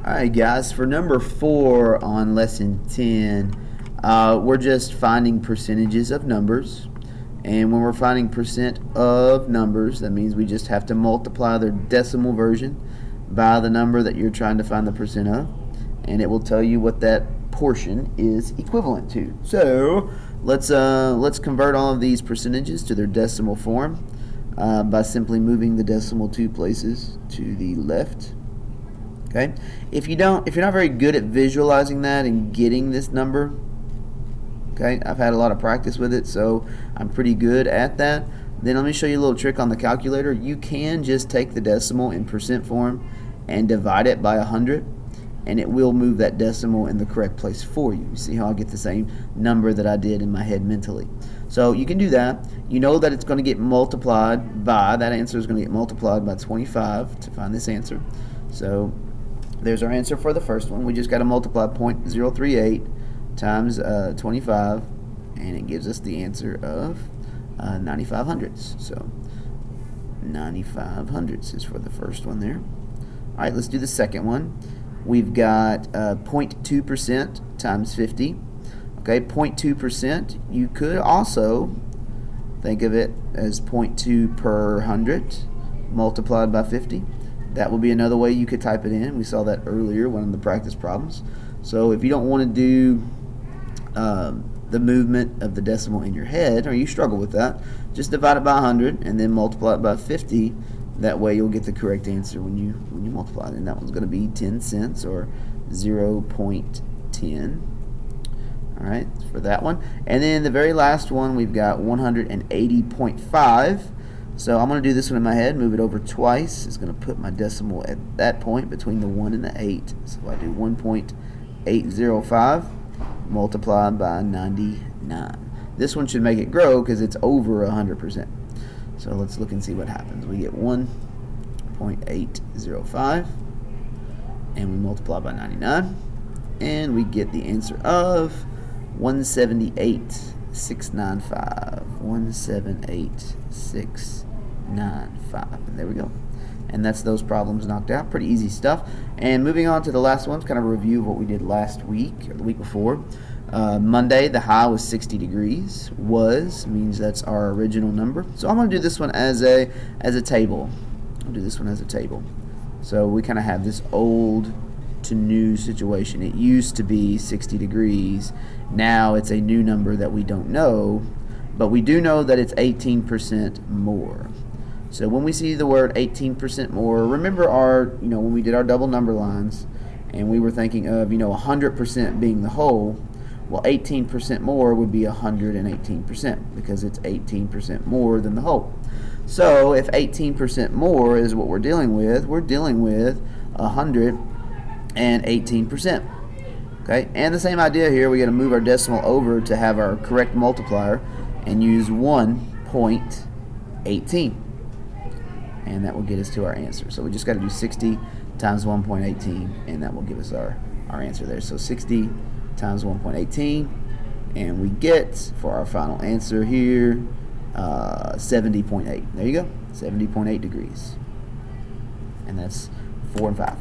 Alright guys, for number 4 on lesson 10, we're just finding percentages of numbers. And when we're finding percent of numbers, that means we just have to multiply their decimal version by the number that you're trying to find the percent of. And it will tell you what that portion is equivalent to. So let's convert all of these percentages to their decimal form by simply moving the decimal 2 places to the left. Okay. If you're not very good at visualizing that and getting this number, okay, I've had a lot of practice with it, so I'm pretty good at that. Then let me show you a little trick on the calculator. You can just take the decimal in percent form and divide it by 100, and it will move that decimal in the correct place for you. You see how I get the same number that I did in my head mentally. So you can do that. You know that it's going to get multiplied by, that answer is going to get multiplied by 25 to find this answer. So there's our answer for the first one. We just got to multiply 0.038 times 25, and it gives us the answer of 95 hundredths. So 95 hundredths is for the first one there. All right, let's do the second one. We've got 0.2% times 50. Okay, 0.2%. You could also think of it as 0.2 per 100 multiplied by 50. That will be another way you could type it in. We saw that earlier, one of the practice problems. So if you don't want to do the movement of the decimal in your head, or you struggle with that, just divide it by 100 and then multiply it by 50. That way you'll get the correct answer when you multiply it. And that one's going to be 10 cents or 0.10. All right, for that one. And then the very last one, we've got 180.5. So I'm going to do this one in my head, move it over twice. It's going to put my decimal at that point between the 1 and the 8. So I do 1.805 multiplied by 99. This one should make it grow because it's over 100%. So let's look and see what happens. We get 1.805 and we multiply by 99, and we get the answer of 178,695. 178,695. And there we go. And that's those problems knocked out. Pretty easy stuff. And moving on to the last one, kind of a review of what we did last week or the week before. Monday, the high was 60 degrees. Means that's our original number. So I'm going to do this one as a table. I'll do this one as a table. So we kind of have this old to new situation. It used to be 60 degrees. Now it's a new number that we don't know, but we do know that it's 18% more. So when we see the word 18% more, remember when we did our double number lines and we were thinking of 100% being the whole. Well, 18% more would be 118% because it's 18% more than the whole. So if 18% more is what we're dealing with 118%. Okay, and the same idea here, we got to move our decimal over to have our correct multiplier and use 1.18. And that will get us to our answer. So we just got to do 60 times 1.18, and that will give us our answer there. So 60 times 1.18, and we get, for our final answer here, 70.8. There you go, 70.8 degrees. And that's 4 and 5.